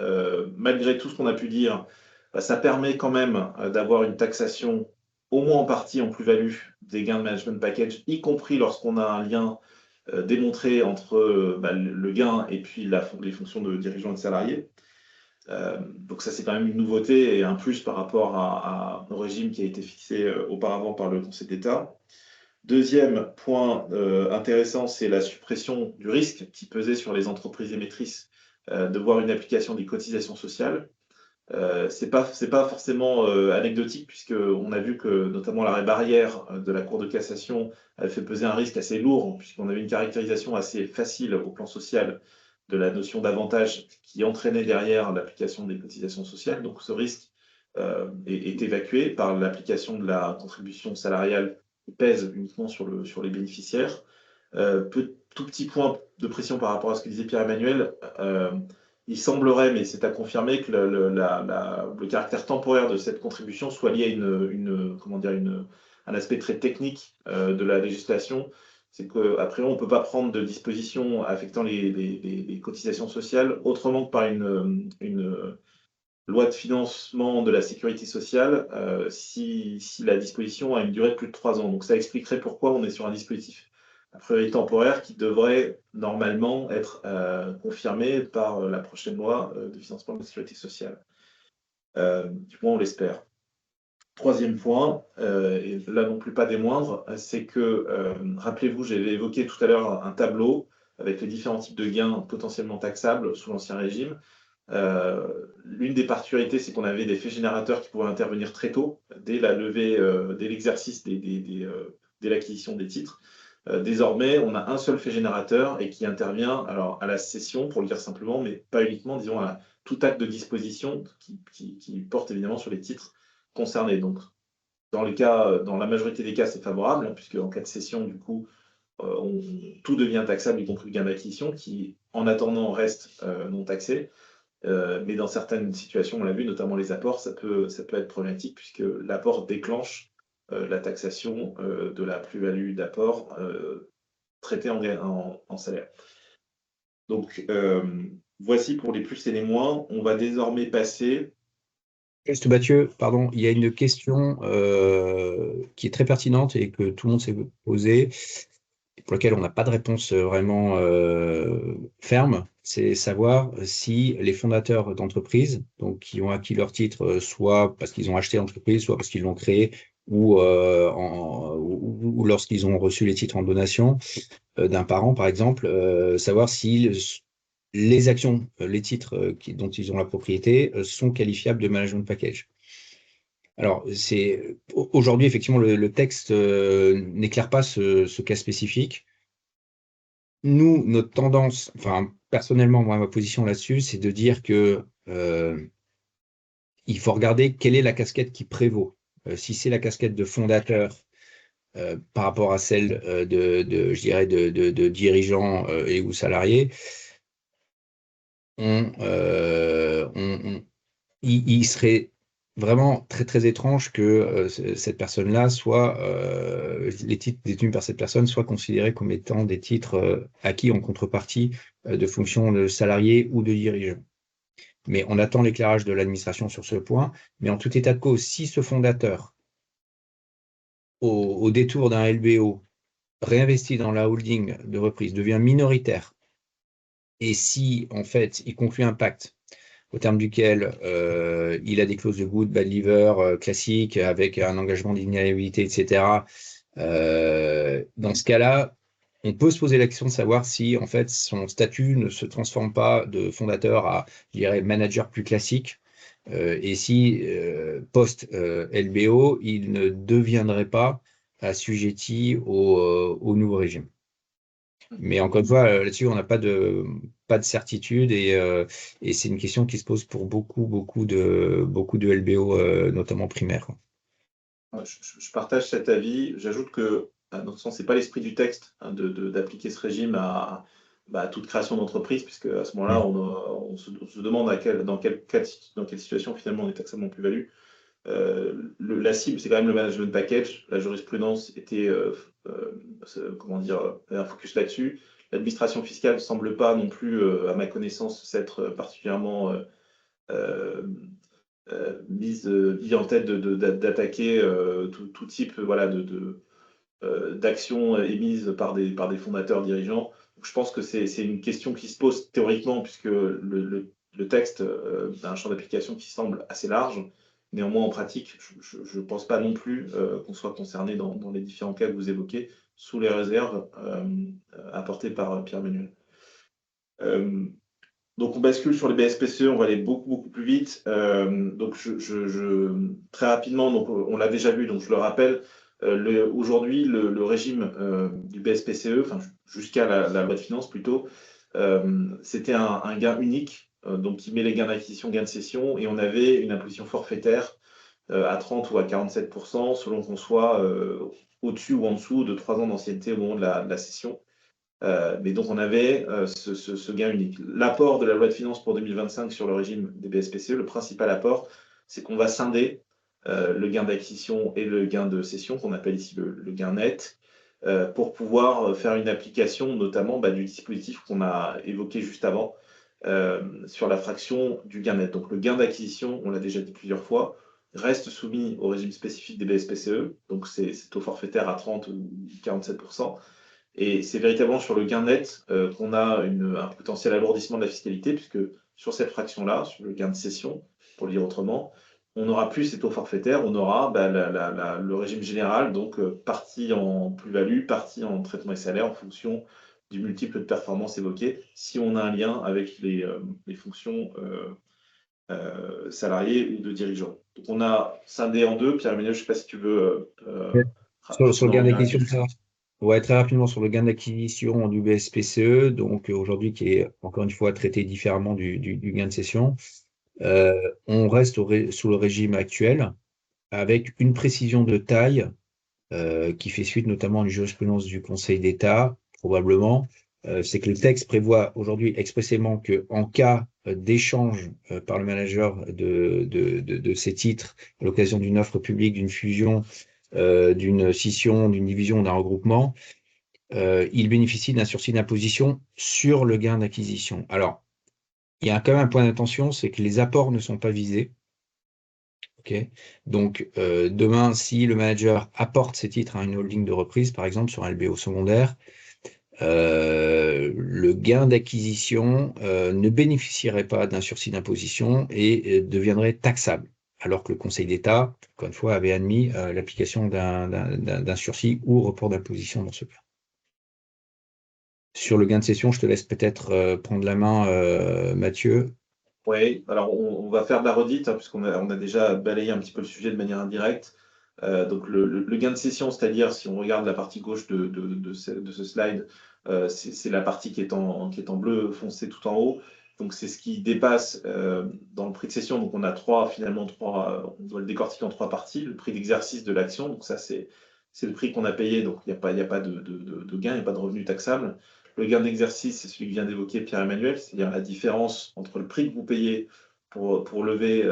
malgré tout ce qu'on a pu dire, ça permet quand même d'avoir une taxation au moins en partie en plus-value des gains de management package, y compris lorsqu'on a un lien démontré entre le gain et puis les fonctions de dirigeants et de salariés. Donc ça, c'est quand même une nouveauté et un plus par rapport au régime qui a été fixé auparavant par le Conseil d'État. Deuxième point intéressant, c'est la suppression du risque qui pesait sur les entreprises émettrices de voir une application des cotisations sociales. C'est pas forcément anecdotique, puisqu'on a vu que notamment l'arrêt barrière de la Cour de cassation avait fait peser un risque assez lourd, puisqu'on avait une caractérisation assez facile au plan social de la notion d'avantage qui entraînait derrière l'application des cotisations sociales. Donc ce risque est évacué par l'application de la contribution salariale qui pèse uniquement sur les bénéficiaires. Tout petit point de précision par rapport à ce que disait Pierre-Emmanuel. Il semblerait, mais c'est à confirmer, que le caractère temporaire de cette contribution soit lié à un aspect très technique de la législation. C'est qu'après, on ne peut pas prendre de dispositions affectant les cotisations sociales autrement que par une loi de financement de la sécurité sociale si la disposition a une durée de plus de 3 ans. Donc ça expliquerait pourquoi on est sur un dispositif a priori temporaire qui devrait normalement être confirmé par la prochaine loi de financement de la sécurité sociale. Du moins, on l'espère. Troisième point, et là non plus pas des moindres, c'est que, rappelez-vous, j'avais évoqué tout à l'heure un tableau avec les différents types de gains potentiellement taxables sous l'Ancien Régime. L'une des particularités, c'est qu'on avait des faits générateurs qui pouvaient intervenir très tôt, dès la levée, dès l'exercice, dès l'acquisition des titres. Désormais, on a un seul fait générateur et qui intervient alors à la cession, pour le dire simplement, mais pas uniquement, disons, à tout acte de disposition qui porte évidemment sur les titres concernés. Donc, dans la majorité des cas, c'est favorable, puisque en cas de cession, du coup, tout devient taxable, y compris le gain d'acquisition, qui, en attendant, reste non taxé. Mais dans certaines situations, on l'a vu, notamment les apports, ça peut être problématique, puisque l'apport déclenche la taxation de la plus-value d'apport traitée en salaire. Donc, voici pour les plus et les moins. On va désormais passer. Juste Mathieu, pardon, il y a une question qui est très pertinente et que tout le monde s'est posée, pour laquelle on n'a pas de réponse vraiment ferme, c'est savoir si les fondateurs d'entreprises, donc qui ont acquis leur titre soit parce qu'ils ont acheté l'entreprise, soit parce qu'ils l'ont créée, ou lorsqu'ils ont reçu les titres en donation d'un parent, par exemple, savoir si les actions, les titres dont ils ont la propriété sont qualifiables de management package. Alors, aujourd'hui, effectivement, le texte n'éclaire pas ce cas spécifique. Nous, notre tendance, enfin, personnellement, moi, ma position là-dessus, c'est de dire que il faut regarder quelle est la casquette qui prévaut. Si c'est la casquette de fondateur par rapport à celle je dirais, de dirigeants et ou salariés, il serait vraiment très très étrange que cette personne-là soit, les titres détenus par cette personne soient considérés comme étant des titres acquis en contrepartie de fonctions de salarié ou de dirigeant. Mais on attend l'éclairage de l'administration sur ce point. Mais en tout état de cause, si ce fondateur, au détour d'un LBO, réinvesti dans la holding de reprise, devient minoritaire, et si en fait il conclut un pacte au terme duquel il a des clauses de good, bad liver classiques avec un engagement d'inaliénabilité, etc. Dans ce cas-là, on peut se poser la question de savoir si en fait son statut ne se transforme pas de fondateur à, je dirais, manager plus classique, et si post-LBO, il ne deviendrait pas assujetti au nouveau régime. Mais encore une fois, là-dessus, on n'a pas de certitude et c'est une question qui se pose pour beaucoup de LBO, notamment primaires. Je partage cet avis. J'ajoute que, à notre sens, ce n'est pas l'esprit du texte d'appliquer ce régime à toute création d'entreprise, puisque à ce moment-là, on se demande dans quelle situation finalement on est taxable en plus-value. La cible, c'est quand même le management package. La jurisprudence était, un focus là-dessus. L'administration fiscale ne semble pas non plus, à ma connaissance, s'être particulièrement mise en tête d'attaquer tout type d'actions émises par des fondateurs dirigeants. Donc, je pense que c'est une question qui se pose théoriquement, puisque le texte a un champ d'application qui semble assez large. Néanmoins, en pratique, je ne pense pas non plus qu'on soit concerné dans les différents cas que vous évoquez, sous les réserves apportées par Pierre-Emmanuel. Donc, on bascule sur les BSPCE, on va aller beaucoup plus vite. Donc, très rapidement, donc, on l'a déjà vu, donc je le rappelle, aujourd'hui, le régime du BSPCE, enfin, jusqu'à la loi de finances plutôt, c'était un gain unique, donc qui met les gains d'acquisition, gains de cession, et on avait une imposition forfaitaire à 30 ou à 47%, selon qu'on soit au-dessus ou en dessous de 3 ans d'ancienneté au moment de la cession. Mais donc, on avait ce gain unique. L'apport de la loi de finances pour 2025 sur le régime des BSPCE, le principal apport, c'est qu'on va scinder le gain d'acquisition et le gain de cession, qu'on appelle ici le gain net, pour pouvoir faire une application, notamment du dispositif qu'on a évoqué juste avant, sur la fraction du gain net. Donc, le gain d'acquisition, on l'a déjà dit plusieurs fois, reste soumis au régime spécifique des BSPCE, donc c'est taux forfaitaire à 30 ou 47%. Et c'est véritablement sur le gain net qu'on a un potentiel alourdissement de la fiscalité, puisque sur cette fraction-là, sur le gain de cession, pour le dire autrement, on n'aura plus ces taux forfaitaires, on aura le régime général, donc partie en plus-value, partie en traitement des salaires en fonction du multiple de performance évoqué, si on a un lien avec les fonctions salariées ou de dirigeants. Donc on a scindé en deux. Pierre-Emmanuel, je ne sais pas si tu veux sur le gain d'acquisition, ouais, très rapidement sur le gain d'acquisition du BSPCE, donc aujourd'hui qui est encore une fois traité différemment du gain de cession. On reste sous le régime actuel avec une précision de taille qui fait suite notamment à une jurisprudence du Conseil d'État, probablement, c'est que le texte prévoit aujourd'hui expressément qu'en cas d'échange par le manager de ces titres à l'occasion d'une offre publique, d'une fusion, d'une scission, d'une division, d'un regroupement, il bénéficie d'un sursis d'imposition sur le gain d'acquisition. Alors, il y a quand même un point d'attention, c'est que les apports ne sont pas visés. Okay. Donc, demain, si le manager apporte ses titres à une holding de reprise, par exemple sur un LBO secondaire, le gain d'acquisition ne bénéficierait pas d'un sursis d'imposition et deviendrait taxable, alors que le Conseil d'État, encore une fois, avait admis l'application d'un sursis ou report d'imposition dans ce cas. Sur le gain de cession, je te laisse peut-être prendre la main, Mathieu. Oui, alors on va faire de la redite, hein, puisqu'on a déjà balayé un petit peu le sujet de manière indirecte. Donc le gain de cession, c'est-à-dire si on regarde la partie gauche de ce slide, c'est la partie qui est en bleu foncé tout en haut. Donc c'est ce qui dépasse dans le prix de cession. Donc on a finalement trois, on doit le décortiquer en trois parties. Le prix d'exercice de l'action, donc ça c'est le prix qu'on a payé, donc il n'y a pas de gain, il n'y a pas de revenu taxable. Le gain d'exercice, c'est celui que vient d'évoquer Pierre-Emmanuel, c'est-à-dire la différence entre le prix que vous payez pour lever,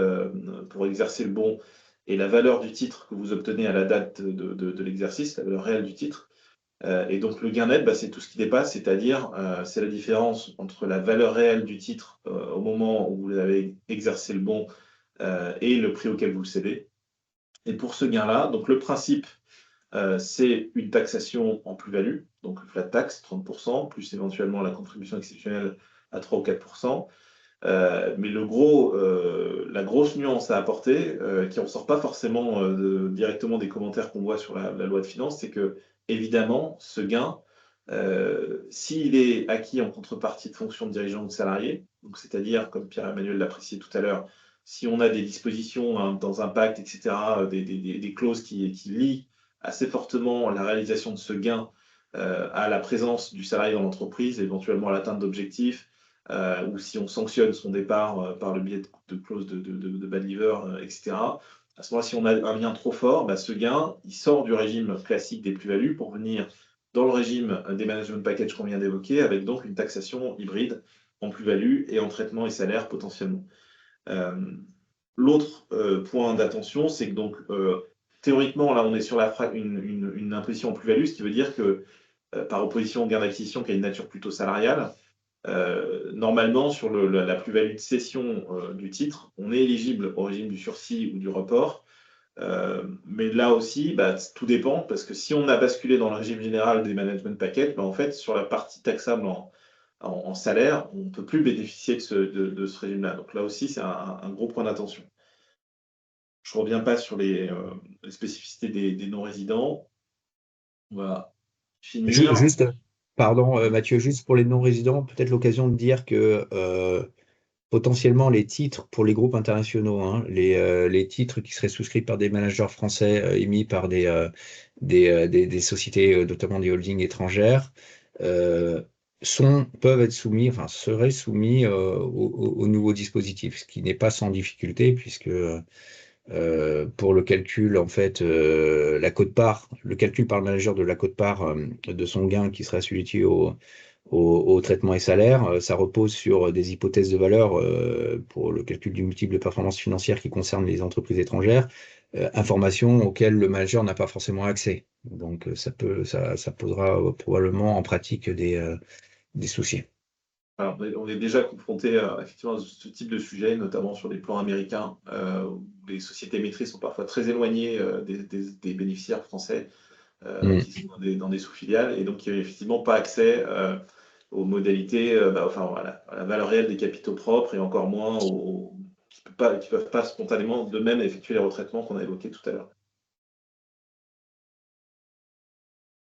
pour exercer le bon et la valeur du titre que vous obtenez à la date de l'exercice, la valeur réelle du titre. Et donc le gain net, c'est tout ce qui dépasse, c'est-à-dire c'est la différence entre la valeur réelle du titre au moment où vous avez exercé le bon et le prix auquel vous le cédez. Et pour ce gain-là, donc le principe, c'est une taxation en plus-value, donc le flat tax, 30%, plus éventuellement la contribution exceptionnelle à 3 ou 4%. Mais la grosse nuance à apporter, qui ne ressort pas forcément directement des commentaires qu'on voit sur la loi de finances, c'est que, évidemment, ce gain, s'il est acquis en contrepartie de fonctions de dirigeants ou de salariés, donc c'est-à-dire, comme Pierre-Emmanuel l'appréciait tout à l'heure, si on a des dispositions dans un pacte, etc., des clauses qui lient assez fortement la réalisation de ce gain à la présence du salarié dans l'entreprise, éventuellement à l'atteinte d'objectifs, ou si on sanctionne son départ par le biais de clauses de bad liver, etc. À ce moment-là, si on a un lien trop fort, ce gain, il sort du régime classique des plus-values pour venir dans le régime des management packages qu'on vient d'évoquer, avec donc une taxation hybride en plus-value et en traitement et salaire potentiellement. L'autre point d'attention, c'est que donc théoriquement, là, on est sur une imposition en plus-value, ce qui veut dire que par opposition au gain d'acquisition qui a une nature plutôt salariale, normalement, sur la plus-value de cession du titre, on est éligible au régime du sursis ou du report. Mais là aussi, tout dépend, parce que si on a basculé dans le régime général des management packages, en fait, sur la partie taxable en salaire, on ne peut plus bénéficier de ce régime-là. Donc là aussi, c'est un gros point d'attention. Je ne reviens pas sur les spécificités des non-résidents. On va finir. Juste, pardon, Mathieu, juste pour les non-résidents, peut-être l'occasion de dire que potentiellement les titres pour les groupes internationaux, hein, les titres qui seraient souscrits par des managers français émis par des sociétés, notamment des holdings étrangères, peuvent être soumis, enfin seraient soumis au nouveau dispositif, ce qui n'est pas sans difficulté puisque pour le calcul, en fait, la quote-part, le calcul par le manager de la quote-part de son gain qui serait assujetti au traitement et salaire, ça repose sur des hypothèses de valeur pour le calcul du multiple de performance financière qui concerne les entreprises étrangères, informations auxquelles le manager n'a pas forcément accès. Donc ça posera probablement en pratique des soucis. Alors, on est déjà confronté effectivement à ce type de sujet, notamment sur les plans américains, où les sociétés maîtrises sont parfois très éloignées des bénéficiaires français qui sont dans des sous-filiales, et donc qui n'ont effectivement pas accès aux modalités, à la valeur réelle des capitaux propres, et encore moins qui ne peuvent pas spontanément d'eux-mêmes effectuer les retraitements qu'on a évoqués tout à l'heure.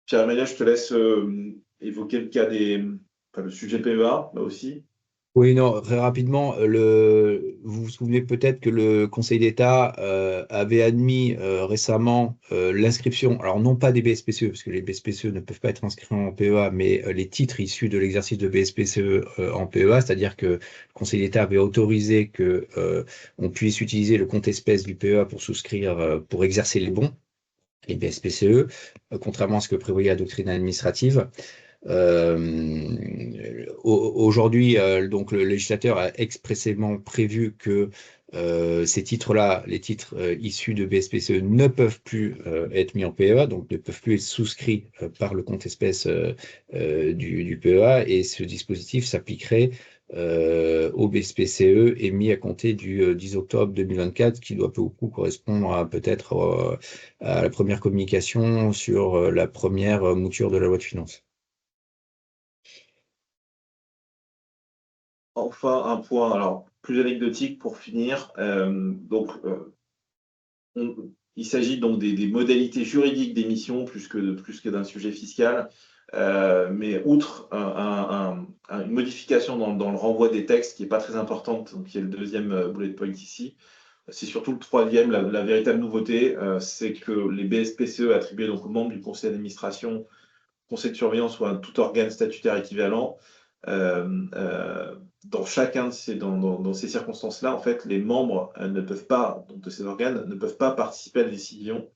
Pierre-Emmanuel, je te laisse évoquer le cas le sujet PEA, là aussi. Oui, non, très rapidement, vous vous souvenez peut-être que le Conseil d'État avait admis récemment l'inscription, alors non pas des BSPCE, parce que les BSPCE ne peuvent pas être inscrits en PEA, mais les titres issus de l'exercice de BSPCE en PEA, c'est-à-dire que le Conseil d'État avait autorisé que on puisse utiliser le compte espèce du PEA pour souscrire, pour exercer les bons. les BSPCE, contrairement à ce que prévoyait la doctrine administrative. Aujourd'hui, donc le législateur a expressément prévu que ces titres-là, les titres issus de BSPCE, ne peuvent plus être mis en PEA, donc ne peuvent plus être souscrits par le compte espèce du PEA, et ce dispositif s'appliquerait au BSPCE émis à compter du 10 octobre 2024, qui doit beaucoup correspondre à peut-être à la première communication sur la première mouture de la loi de finances. Enfin, un point alors plus anecdotique pour finir. Il s'agit donc des modalités juridiques d'émission plus que d'un sujet fiscal. Mais outre une modification dans le renvoi des textes qui n'est pas très importante, donc qui est le deuxième bullet point ici, c'est surtout le troisième, la véritable nouveauté, c'est que les BSPCE attribués donc aux membres du conseil d'administration, conseil de surveillance ou à tout organe statutaire équivalent, dans chacun dans ces circonstances-là, en fait, les membres ne peuvent pas, donc de ces organes, ne peuvent pas participer à la décision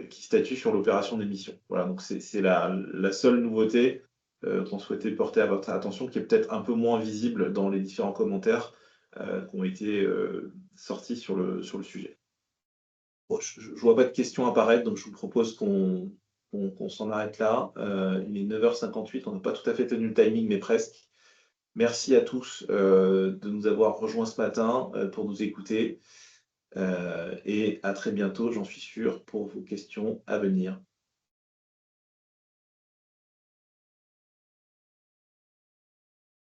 qui statue sur l'opération d'émission. Voilà, donc c'est la seule nouveauté qu'on souhaitait porter à votre attention, qui est peut-être un peu moins visible dans les différents commentaires qui ont été sortis sur le sujet. Bon, je ne vois pas de questions apparaître, donc je vous propose qu'on s'en arrête là. Il est 9h58, on n'a pas tout à fait tenu le timing, mais presque. Merci à tous de nous avoir rejoints ce matin pour nous écouter. Et à très bientôt, j'en suis sûr, pour vos questions à venir.